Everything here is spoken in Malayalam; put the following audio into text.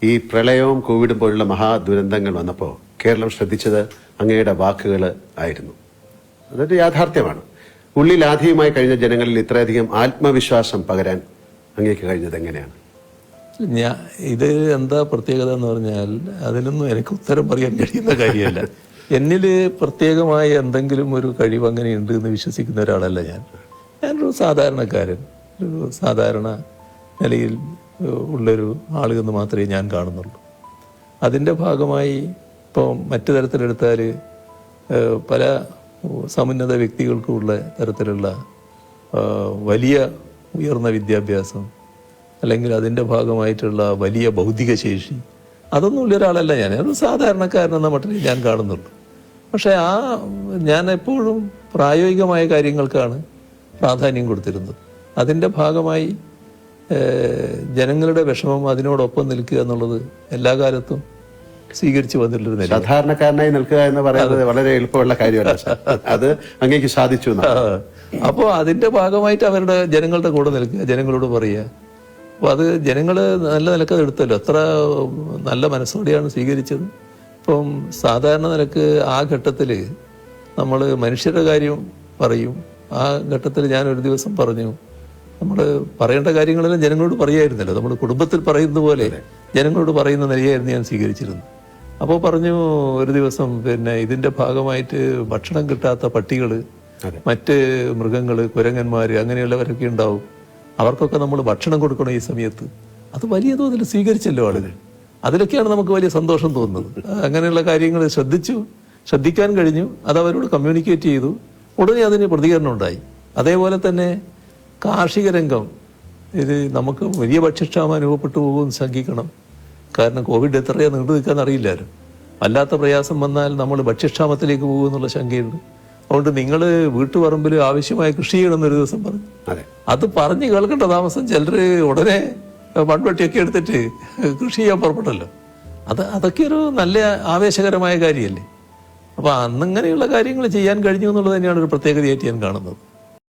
ഈ പ്രളയവും കോവിഡും പോലുള്ള മഹാദുരന്തങ്ങൾ വന്നപ്പോൾ കേരളം ശ്രദ്ധിച്ചത് അങ്ങയുടെ വാക്കുകൾ ആയിരുന്നു. അതൊരു യാഥാർത്ഥ്യമാണ്. ഉള്ളിലാധികമായി കഴിഞ്ഞ ജനങ്ങളിൽ ഇത്രയധികം ആത്മവിശ്വാസം പകരാൻ അങ്ങേക്ക് കഴിഞ്ഞത് എങ്ങനെയാണ്? ഇത് എന്താ പ്രത്യേകത എന്ന് പറഞ്ഞാൽ അതിനൊന്നും എനിക്ക് ഉത്തരം പറയാൻ കഴിയുന്ന കാര്യമല്ല. എന്നിൽ പ്രത്യേകമായ എന്തെങ്കിലും ഒരു കഴിവ് അങ്ങനെ ഉണ്ട് എന്ന് വിശ്വസിക്കുന്ന ഒരാളല്ല ഞാനൊരു സാധാരണക്കാരൻ, ഒരു സാധാരണ നിലയിൽ ഉള്ളൊരു ആളെന്ന് മാത്രമേ ഞാൻ കാണുന്നുള്ളൂ. അതിൻ്റെ ഭാഗമായി ഇപ്പോൾ മറ്റു തരത്തിലെടുത്താൽ പല സമുന്നത വ്യക്തികൾക്കുമുള്ള തരത്തിലുള്ള വലിയ ഉയർന്ന വിദ്യാഭ്യാസം അല്ലെങ്കിൽ അതിൻ്റെ ഭാഗമായിട്ടുള്ള വലിയ ഭൗതിക ശേഷി അതൊന്നും ഉള്ള ഒരാളല്ല ഞാനൊരു സാധാരണക്കാരനെന്ന മട്ടിൽ ഞാൻ കാണുന്നുള്ളൂ. പക്ഷെ ഞാൻ എപ്പോഴും പ്രായോഗികമായ കാര്യങ്ങൾക്കാണ് പ്രാധാന്യം കൊടുത്തിരുന്നത്. അതിൻ്റെ ഭാഗമായി ജനങ്ങളുടെ വിഷമം അതിനോടൊപ്പം നിൽക്കുക എന്നുള്ളത് എല്ലാ കാലത്തും സ്വീകരിച്ചു വന്നിട്ടുള്ള സാധാരണക്കാരനായി നിൽക്കുക എന്ന് പറയുന്നത് വളരെ എളുപ്പമുള്ള കാര്യമല്ല. അത് അങ്ങേക്ക് സാധിച്ചു. അപ്പോൾ അതിന്റെ ഭാഗമായിട്ട് ജനങ്ങളുടെ കൂടെ നിൽക്കുക, ജനങ്ങളോട് പറയുക. അപ്പോൾ അത് ജനങ്ങൾ നല്ല നിലക്ക് അത് എടുത്തല്ലോ, അത്ര നല്ല മനസ്സോടെയാണ് സ്വീകരിച്ചത്. ഇപ്പം സാധാരണ നിലക്ക് ആ ഘട്ടത്തിൽ നമ്മൾ മനുഷ്യരുടെ കാര്യം പറയും. ആ ഘട്ടത്തിൽ ഞാൻ ഒരു ദിവസം പറഞ്ഞു, നമ്മൾ പറയേണ്ട കാര്യങ്ങളെല്ലാം ജനങ്ങളോട് പറയായിരുന്നല്ലോ, നമ്മൾ കുടുംബത്തിൽ പറയുന്നത് പോലെ ജനങ്ങളോട് പറയുന്ന നിലയായിരുന്നു ഞാൻ സ്വീകരിച്ചിരുന്നത്. അപ്പോൾ പറഞ്ഞു ഒരു ദിവസം, ഇതിന്റെ ഭാഗമായിട്ട് ഭക്ഷണം കിട്ടാത്ത പട്ടികൾ, മറ്റ് മൃഗങ്ങൾ, കുരങ്ങന്മാർ അങ്ങനെയുള്ളവരൊക്കെ ഉണ്ടാവും, അവർക്കൊക്കെ നമ്മൾ ഭക്ഷണം കൊടുക്കണം ഈ സമയത്ത്. അത് വലിയ തോതിൽ സ്വീകരിച്ചല്ലോ ആളുകൾ. അതിലൊക്കെയാണ് നമുക്ക് വലിയ സന്തോഷം തോന്നുന്നത്. അങ്ങനെയുള്ള കാര്യങ്ങൾ ശ്രദ്ധിക്കാൻ കഴിഞ്ഞു. അത് അവരോട് കമ്മ്യൂണിക്കേറ്റ് ചെയ്തു. ഉടനെ അതിന് പ്രതികരണം ഉണ്ടായി. അതേപോലെ തന്നെ കാർഷിക രംഗം, ഇത് നമുക്ക് വലിയ ഭക്ഷ്യക്ഷാമം അനുഭവപ്പെട്ടു പോകുമെന്ന് ശങ്കിക്കണം. കാരണം കോവിഡ് എത്രയാണ് നീണ്ടു നിൽക്കാന്ന് അറിയില്ലായിരുന്നു. വല്ലാത്ത പ്രയാസം വന്നാൽ നമ്മൾ ഭക്ഷ്യക്ഷാമത്തിലേക്ക് പോകുമെന്നുള്ള ശങ്കയുണ്ട്. അതുകൊണ്ട് നിങ്ങൾ വീട്ടുപറമ്പിൽ ആവശ്യമായ കൃഷി ചെയ്യണമെന്നൊരു ദിവസം പറഞ്ഞു. അത് പറഞ്ഞ് കേൾക്കേണ്ട താമസം ചിലർ ഉടനെ മൺവെട്ടിയൊക്കെ എടുത്തിട്ട് കൃഷി ചെയ്യാൻ പുറപ്പെട്ടല്ലോ. അതൊക്കെ ഒരു നല്ല ആവേശകരമായ കാര്യമല്ലേ. അപ്പൊ അന്നിങ്ങനെയുള്ള കാര്യങ്ങൾ ചെയ്യാൻ കഴിഞ്ഞു എന്നുള്ളത് തന്നെയാണ് ഒരു പ്രത്യേകതയായിട്ട് ഞാൻ കാണുന്നത്.